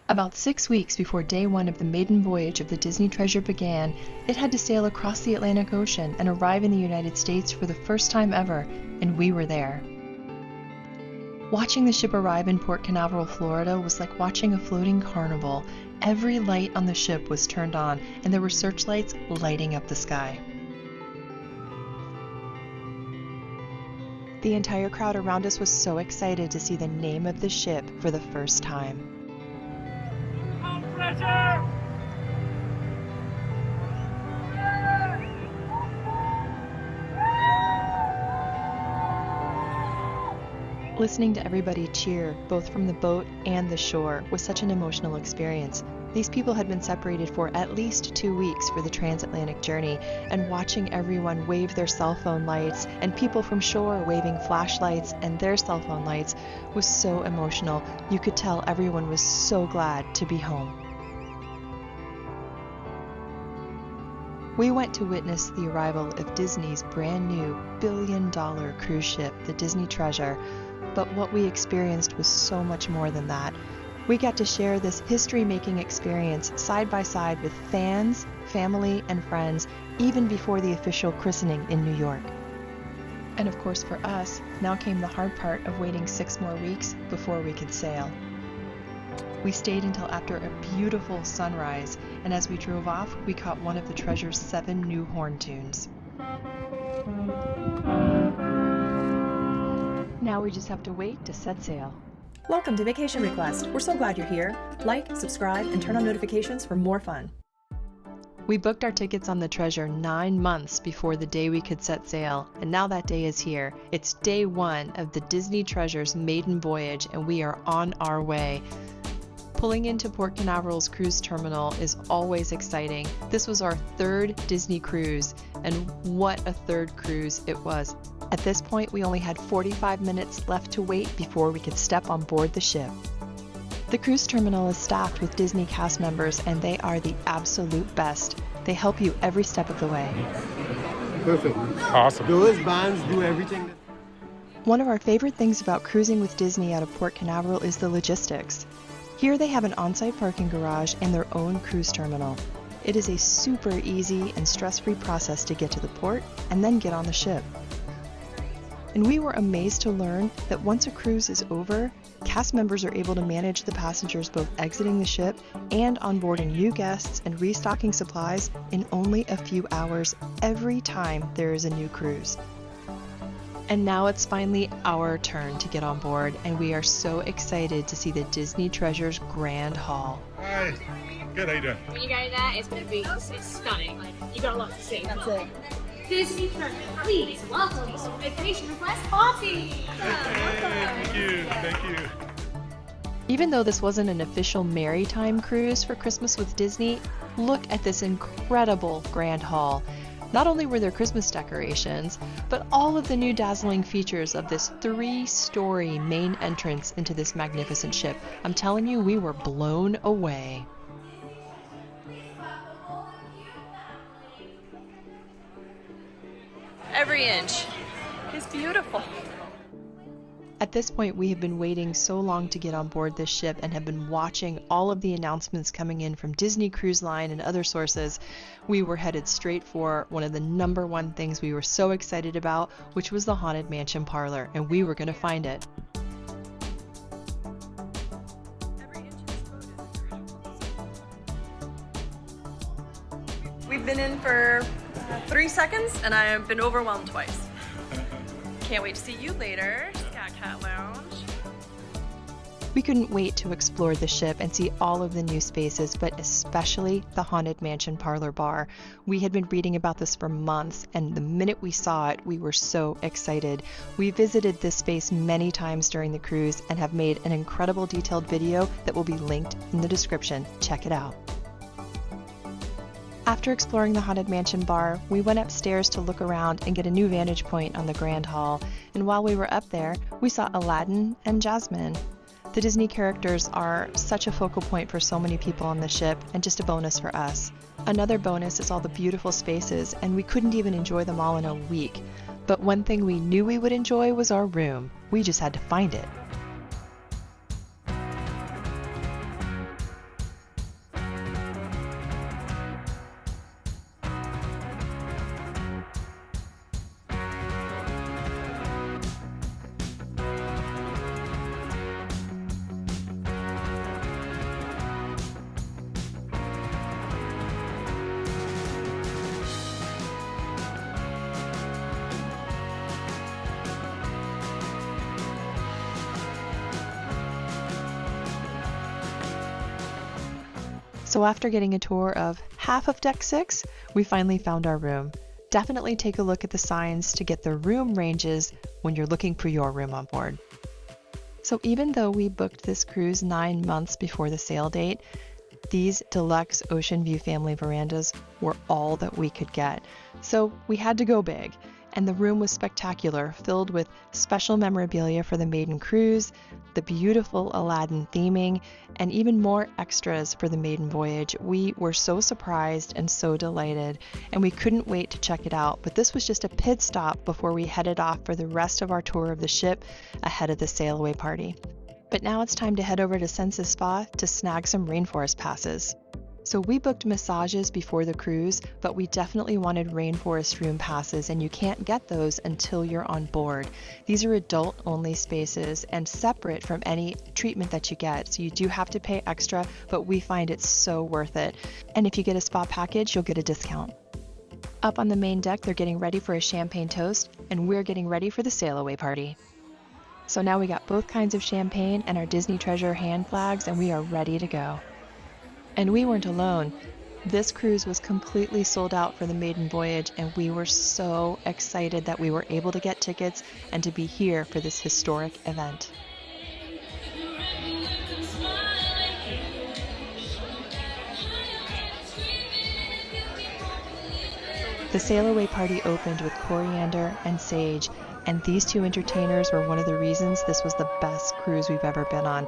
About 6 weeks before day one of the maiden voyage of the Disney Treasure began, it had to sail across the Atlantic Ocean and arrive in the United States for the first time ever, and we were there. Watching the ship arrive in Port Canaveral, Florida was like watching a floating carnival. Every light on the ship was turned on, and there were searchlights lighting up the sky. The entire crowd around us was so excited to see the name of the ship for the first time. Listening to everybody cheer, both from the boat and the shore, was such an emotional experience. These people had been separated for at least 2 weeks for the transatlantic journey, and watching everyone wave their cell phone lights and people from shore waving flashlights and their cell phone lights was so emotional. You could tell everyone was so glad to be home. We went to witness the arrival of Disney's brand new billion-dollar cruise ship, the Disney Treasure, but what we experienced was so much more than that. We got to share this history-making experience side by side with fans, family, and friends, even before the official christening in New York. And of course for us, now came the hard part of waiting 6 more weeks before we could sail. We stayed until after a beautiful sunrise, and as we drove off, we caught one of the Treasure's 7 new horn tunes. Now we just have to wait to set sail. Welcome to Vacation Request. We're so glad you're here. Like, subscribe, and turn on notifications for more fun. We booked our tickets on the Treasure 9 months before the day we could set sail, and now that day is here. It's day 1 of the Disney Treasure's maiden voyage, and we are on our way. Pulling into Port Canaveral's cruise terminal is always exciting. This was our 3rd Disney cruise, and what a 3rd cruise it was. At this point, we only had 45 minutes left to wait before we could step on board the ship. The cruise terminal is staffed with Disney cast members, and they are the absolute best. They help you every step of the way. Perfect. Awesome. Those bands do everything. One of our favorite things about cruising with Disney out of Port Canaveral is the logistics. Here they have an on-site parking garage and their own cruise terminal. It is a super easy and stress-free process to get to the port and then get on the ship. And we were amazed to learn that once a cruise is over, cast members are able to manage the passengers both exiting the ship and onboarding new guests and restocking supplies in only a few hours every time there is a new cruise. And now it's finally our turn to get on board, and we are so excited to see the Disney Treasure's Grand Hall. Hi. Good, how you doing? When you go there, it's going to be stunning. You got a lot to see. That's it. Disney Treasure, please welcome to some Vacation Request Party. Thank you. Even though this wasn't an official Maritime cruise for Christmas with Disney, look at this incredible Grand Hall. Not only were there Christmas decorations, but all of the new dazzling features of this 3-story main entrance into this magnificent ship. I'm telling you, we were blown away. Every inch is beautiful. At this point, we have been waiting so long to get on board this ship and have been watching all of the announcements coming in from Disney Cruise Line and other sources. We were headed straight for one of the #1 things we were so excited about, which was the Haunted Mansion Parlor, and we were going to find it. We've been in for 3 seconds, and I have been overwhelmed twice. Can't wait to see you later. Scat Cat Lounge. We couldn't wait to explore the ship and see all of the new spaces, but especially the Haunted Mansion Parlor bar. We had been reading about this for months, and the minute we saw it, we were so excited. We visited this space many times during the cruise and have made an incredible detailed video that will be linked in the description. Check it out. After exploring the Haunted Mansion bar, we went upstairs to look around and get a new vantage point on the Grand Hall, and while we were up there, we saw Aladdin and Jasmine. The Disney characters are such a focal point for so many people on the ship, and just a bonus for us. Another bonus is all the beautiful spaces, and we couldn't even enjoy them all in a week. But one thing we knew we would enjoy was our room. We just had to find it. So after getting a tour of half of Deck 6, we finally found our room. Definitely take a look at the signs to get the room ranges when you're looking for your room on board. So even though we booked this cruise 9 months before the sail date, these deluxe ocean view family verandas were all that we could get. So we had to go big, and the room was spectacular, filled with special memorabilia for the Maiden cruise, the beautiful Aladdin theming, and even more extras for the Maiden Voyage. We were so surprised and so delighted, and we couldn't wait to check it out. But this was just a pit stop before we headed off for the rest of our tour of the ship ahead of the sail away party. But now it's time to head over to Senses Spa to snag some rainforest passes. So we booked massages before the cruise, but we definitely wanted rainforest room passes, and you can't get those until you're on board. These are adult-only spaces and separate from any treatment that you get, so you do have to pay extra, but we find it so worth it. And if you get a spa package, you'll get a discount. Up on the main deck, they're getting ready for a champagne toast, and we're getting ready for the sail away party. So now we got both kinds of champagne and our Disney Treasure hand flags, and we are ready to go. And we weren't alone. This cruise was completely sold out for the Maiden Voyage, and we were so excited that we were able to get tickets and to be here for this historic event. The sail away party opened with Coriander and Sage, and these two entertainers were one of the reasons this was the best cruise we've ever been on.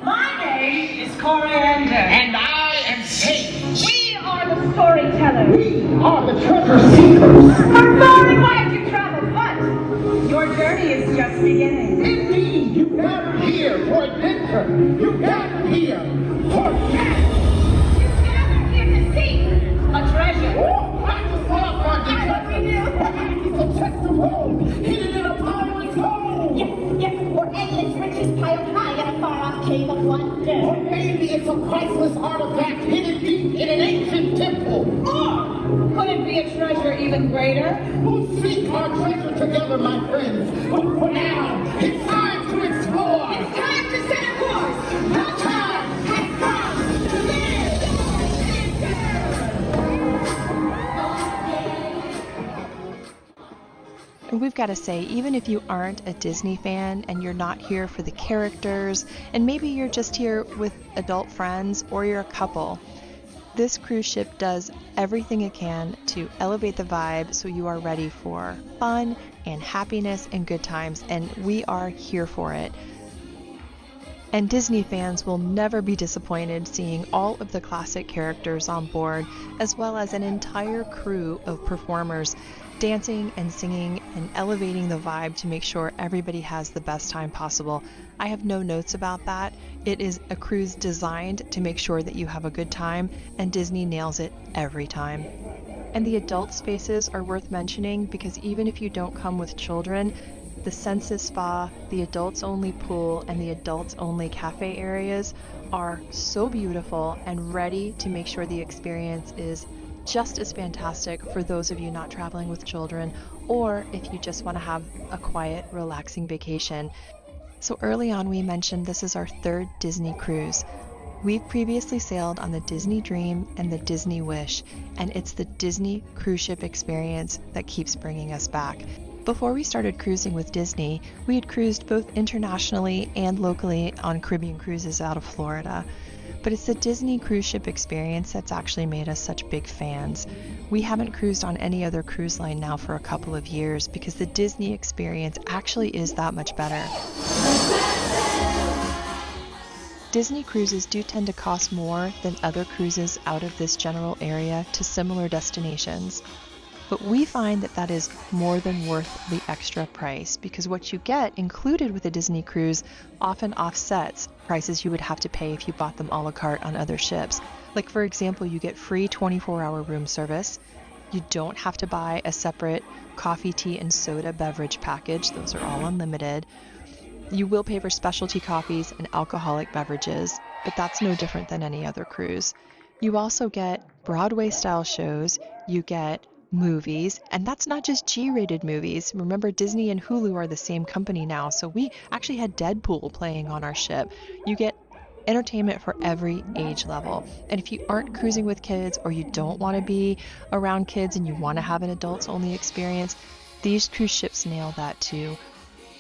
My name is Coriander. And I am Sage. We are the storytellers. We are the treasure seekers. We're very glad you traveled, but your journey is just beginning. Indeed, you gathered here for adventure. You gathered here for death. You gathered here to seek a treasure. Oh, I just love our treasure. It's a chest of gold hidden in a pile of gold. Yes, or endless riches piled high in a far-off cave of wonder. Or maybe it's a priceless artifact hidden deep in an ancient temple. Or could it be a treasure even greater? We'll seek our treasure together, my friends. But for now, it's time to explore. It's time to set a course. The time has come to live. And we've got to say, even if you aren't a Disney fan and you're not here for the characters, and maybe you're just here with adult friends or you're a couple, this cruise ship does everything it can to elevate the vibe so you are ready for fun and happiness and good times, and we are here for it. And Disney fans will never be disappointed seeing all of the classic characters on board, as well as an entire crew of performers dancing and singing and elevating the vibe to make sure everybody has the best time possible. I have no notes about that. It is a cruise designed to make sure that you have a good time, and Disney nails it every time. And the adult spaces are worth mentioning because even if you don't come with children, the Senses Spa, the adults only pool, and the adults only cafe areas are so beautiful and ready to make sure the experience is just as fantastic for those of you not traveling with children, or if you just want to have a quiet, relaxing vacation. So early on we mentioned this is our third Disney cruise. We've previously sailed on the Disney Dream and the Disney Wish, and it's the Disney cruise ship experience that keeps bringing us back. Before we started cruising with Disney, we had cruised both internationally and locally on Caribbean cruises out of Florida. But it's the Disney cruise ship experience that's actually made us such big fans. We haven't cruised on any other cruise line now for a couple of years because the Disney experience actually is that much better. Disney cruises do tend to cost more than other cruises out of this general area to similar destinations. But we find that that is more than worth the extra price because what you get included with a Disney cruise often offsets prices you would have to pay if you bought them a la carte on other ships. Like for example, you get free 24-hour room service. You don't have to buy a separate coffee, tea, and soda beverage package. Those are all unlimited. You will pay for specialty coffees and alcoholic beverages, but that's no different than any other cruise. You also get Broadway-style shows. You get movies, and that's not just G-rated movies. Remember, Disney and Hulu are the same company now, so we actually had Deadpool playing on our ship. You get entertainment for every age level. And if you aren't cruising with kids, or you don't want to be around kids and you want to have an adults only experience, these cruise ships nail that too.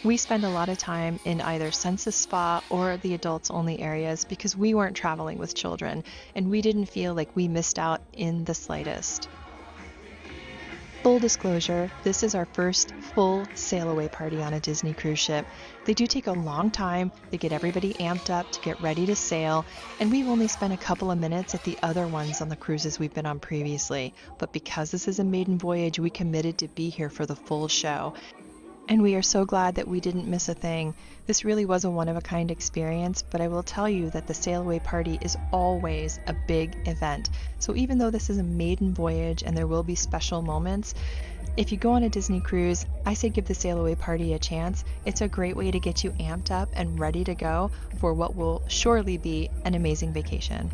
We spend a lot of time in either Senses Spa or the adults only areas because we weren't traveling with children, and we didn't feel like we missed out in the slightest. Full disclosure, this is our first full sail away party on a Disney cruise ship. They do take a long time, they get everybody amped up to get ready to sail, and we've only spent a couple of minutes at the other ones on the cruises we've been on previously. But because this is a maiden voyage, we committed to be here for the full show. And we are so glad that we didn't miss a thing. This really was a one-of-a-kind experience, but I will tell you that the sail away party is always a big event. So even though this is a maiden voyage and there will be special moments, if you go on a Disney cruise, I say give the sail away party a chance. It's a great way to get you amped up and ready to go for what will surely be an amazing vacation.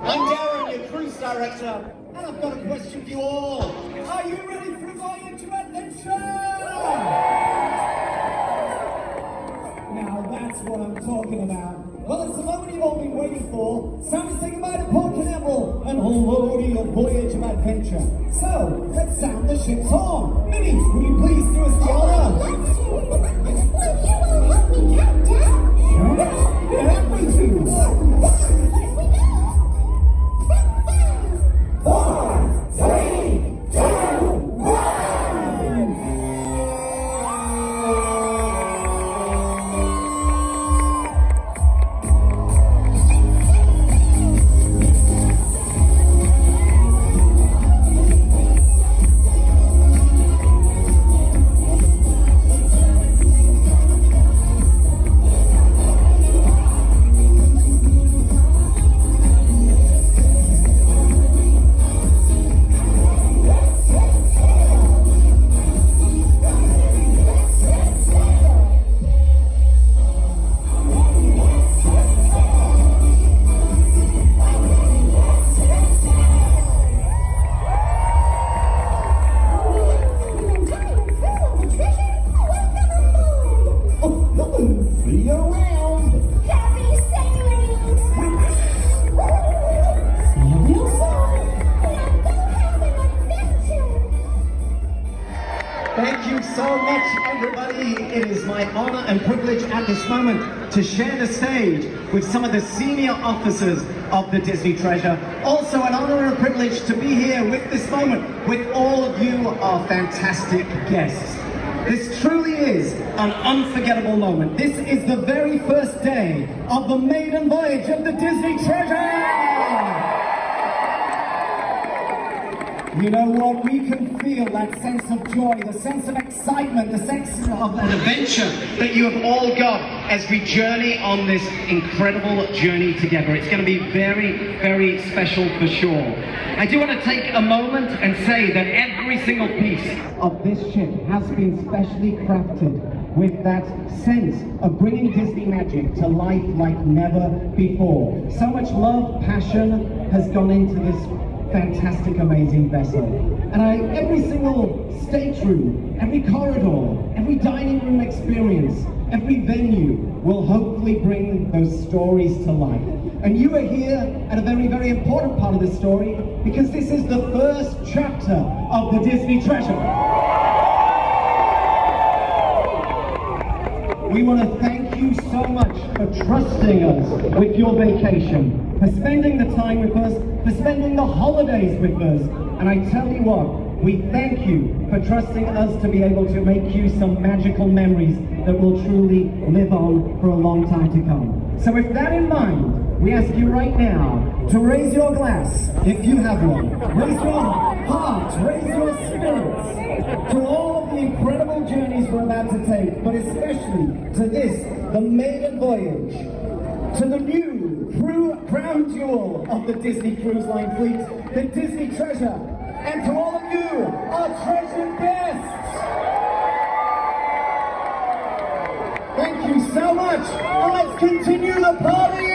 I'm Darren, your cruise director, and I've got a question for you all. Are you ready for a voyage of adventure? Now that's what I'm talking about. Well, it's the moment you've all been waiting for. It's time to say goodbye to Port Canveral and unload your voyage of adventure. So, let's sound the ship's horn. Minnie, would you please do us the honor? Will you all help me count down? Sure. You're happy to. 4, 3, 2, 1. Thank you so much, everybody. It is my honor and privilege at this moment to share the stage with some of the senior officers of the Disney Treasure. Also an honor and a privilege to be here with this moment with all of you, our fantastic guests. This truly is an unforgettable moment. This is the very first day of the maiden voyage of the Disney Treasure. You know what? We can feel that sense of joy, the sense of excitement, the sense of an adventure that you have all got as we journey on this incredible journey together. It's going to be very, very special for sure. I do want to take a moment and say that every single piece of this ship has been specially crafted with that sense of bringing Disney magic to life like never before. So much love, passion has gone into this fantastic, amazing vessel. And every single stateroom, every corridor, every dining room experience, every venue will hopefully bring those stories to life. And you are here at a very, very important part of the story because this is the first chapter of the Disney Treasure. We want to thank you so much for trusting us with your vacation, for spending the time with us, for spending the holidays with us. And I tell you what, we thank you for trusting us to be able to make you some magical memories that will truly live on for a long time to come. So with that in mind, we ask you right now to raise your glass, if you have one. Raise your heart, raise your spirits to all of the incredible journeys we're about to take, but especially to this, the Maiden Voyage, to the new crown jewel of the Disney Cruise Line fleet, the Disney Treasure, and to all of you, our treasured guests. Thank you so much, and let's continue the party!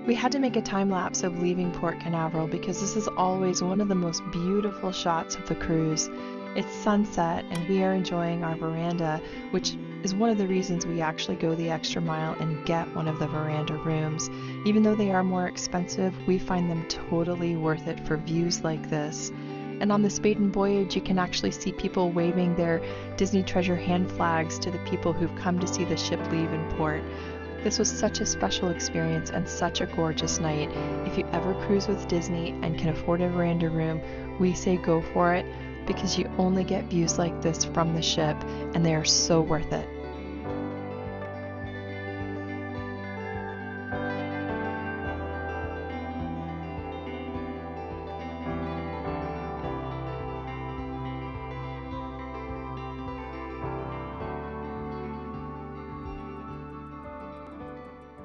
We had to make a time lapse of leaving Port Canaveral because this is always one of the most beautiful shots of the cruise. It's sunset and we are enjoying our veranda, which is one of the reasons we actually go the extra mile and get one of the veranda rooms. Even though they are more expensive, we find them totally worth it for views like this. And on this Maiden Voyage, you can actually see people waving their Disney Treasure hand flags to the people who've come to see the ship leave in port. This was such a special experience and such a gorgeous night. If you ever cruise with Disney and can afford a veranda room, we say go for it because you only get views like this from the ship and they are so worth it.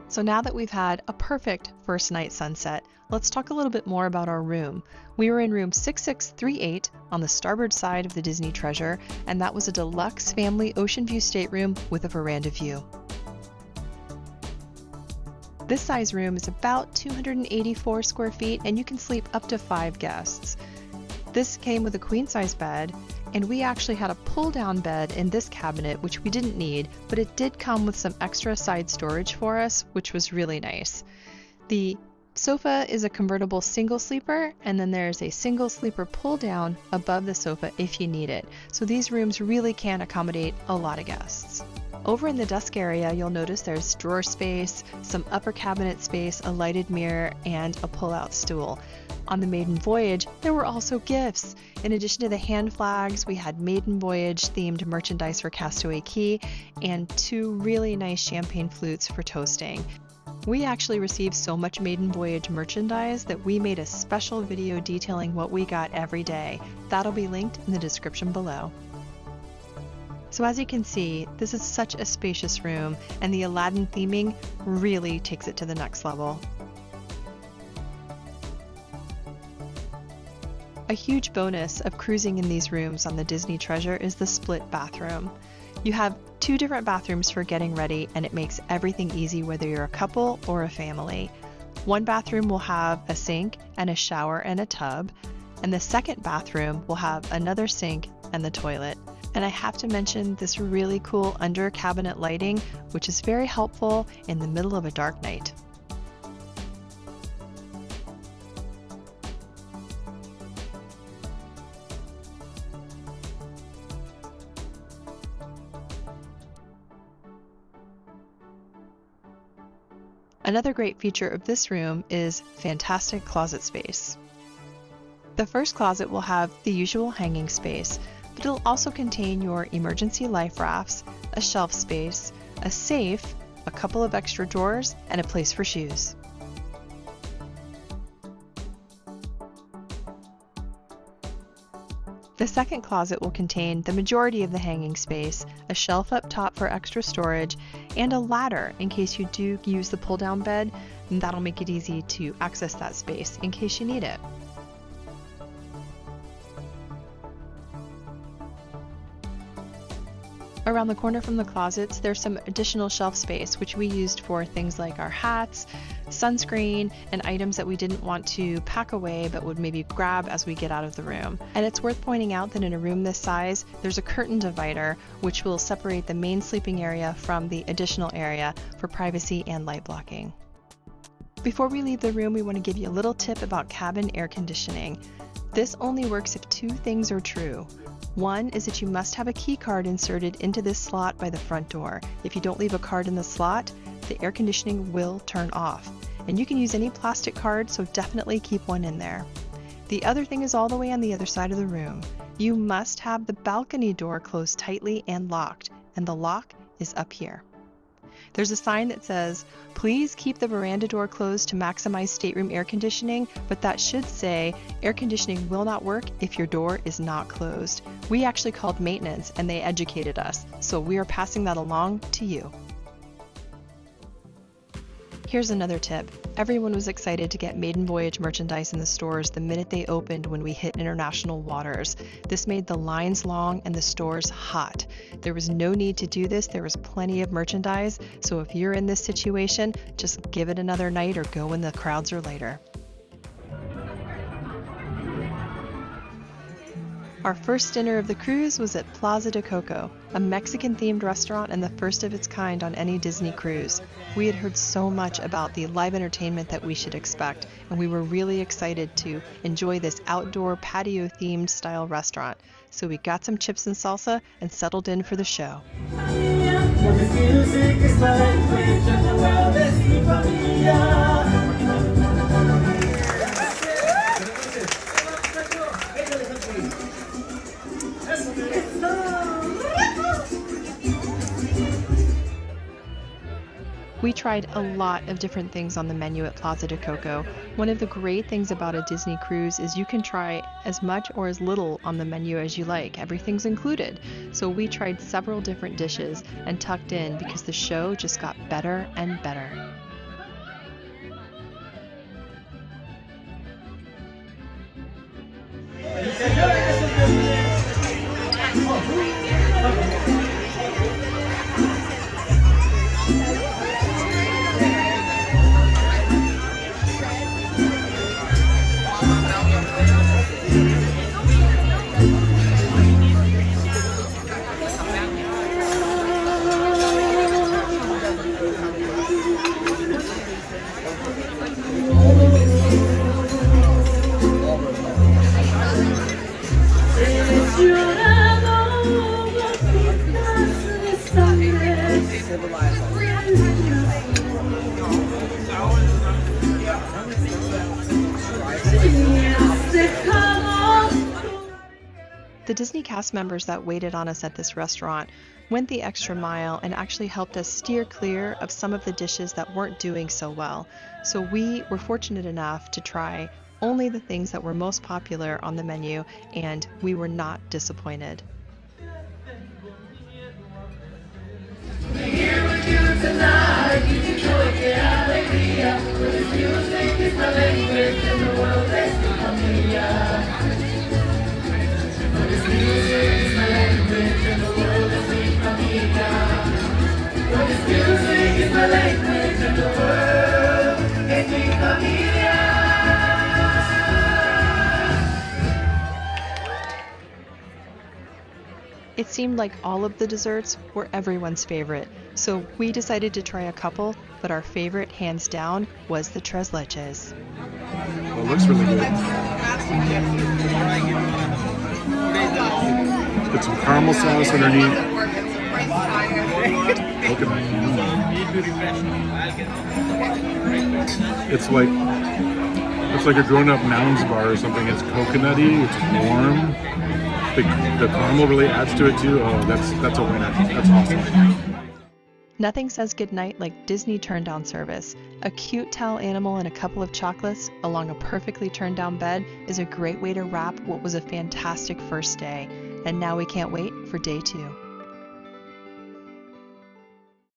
So now that we've had a perfect first night sunset, let's talk a little bit more about our room. We were in room 6638 on the starboard side of the Disney Treasure, and that was a deluxe family ocean view stateroom with a veranda view. This size room is about 284 square feet, and you can sleep up to 5 guests. This came with a queen-size bed, and we actually had a pull-down bed in this cabinet, which we didn't need, but it did come with some extra side storage for us, which was really nice. The sofa is a convertible single sleeper, and then there's a single sleeper pull-down above the sofa if you need it. So these rooms really can accommodate a lot of guests. Over in the desk area, you'll notice there's drawer space, some upper cabinet space, a lighted mirror, and a pull-out stool. On the Maiden Voyage, there were also gifts. In addition to the hand flags, we had Maiden Voyage themed merchandise for Castaway Cay and 2 really nice champagne flutes for toasting. We actually received so much Maiden Voyage merchandise that we made a special video detailing what we got every day. That'll be linked in the description below. So as you can see, this is such a spacious room, and the Aladdin theming really takes it to the next level. A huge bonus of cruising in these rooms on the Disney Treasure is the split bathroom. You have 2 different bathrooms for getting ready, and it makes everything easy whether you're a couple or a family. One bathroom will have a sink and a shower and a tub, and the second bathroom will have another sink and the toilet. And I have to mention this really cool under cabinet lighting, which is very helpful in the middle of a dark night. Another great feature of this room is fantastic closet space. The first closet will have the usual hanging space, but it'll also contain your emergency life rafts, a shelf space, a safe, a couple of extra drawers, and a place for shoes. The second closet will contain the majority of the hanging space, a shelf up top for extra storage, and a ladder in case you do use the pull-down bed, and that'll make it easy to access that space in case you need it. Around the corner from the closets, there's some additional shelf space, which we used for things like our hats, sunscreen, and items that we didn't want to pack away but would maybe grab as we get out of the room. And it's worth pointing out that in a room this size, there's a curtain divider, which will separate the main sleeping area from the additional area for privacy and light blocking. Before we leave the room, we want to give you a little tip about cabin air conditioning. This only works if 2 things are true. One is that you must have a key card inserted into this slot by the front door. If you don't leave a card in the slot, the air conditioning will turn off. And you can use any plastic card, so definitely keep one in there. The other thing is all the way on the other side of the room. You must have the balcony door closed tightly and locked, and the lock is up here. There's a sign that says, please keep the veranda door closed to maximize stateroom air conditioning, but that should say, air conditioning will not work if your door is not closed. We actually called maintenance and they educated us, so we are passing that along to you. Here's another tip. Everyone was excited to get Maiden Voyage merchandise in the stores the minute they opened when we hit international waters. This made the lines long and the stores hot. There was no need to do this. There was plenty of merchandise. So if you're in this situation, just give it another night or go when the crowds are lighter. Our first dinner of the cruise was at Plaza de Coco, a Mexican-themed restaurant and the first of its kind on any Disney cruise. We had heard so much about the live entertainment that we should expect, and we were really excited to enjoy this outdoor patio-themed style restaurant. So we got some chips and salsa and settled in for the show. We tried a lot of different things on the menu at Plaza de Coco. One of the great things about a Disney cruise is you can try as much or as little on the menu as you like. Everything's included. So we tried several different dishes and tucked in because the show just got better and better. The Disney cast members that waited on us at this restaurant went the extra mile and actually helped us steer clear of some of the dishes that weren't doing so well. So we were fortunate enough to try only the things that were most popular on the menu, and we were not disappointed. It seemed like all of the desserts were everyone's favorite, so we decided to try a couple, but our favorite, hands down, was the tres leches. Well, it looks really good. Put some caramel sauce underneath. Coconut. It's like a grown-up Mounds bar or something. It's coconutty. It's warm. The caramel really adds to it too. Oh, that's a winner. That's awesome. Nothing says goodnight like Disney turndown service. A cute towel animal and a couple of chocolates along a perfectly turned down bed is a great way to wrap what was a fantastic first day. And now we can't wait for day 2.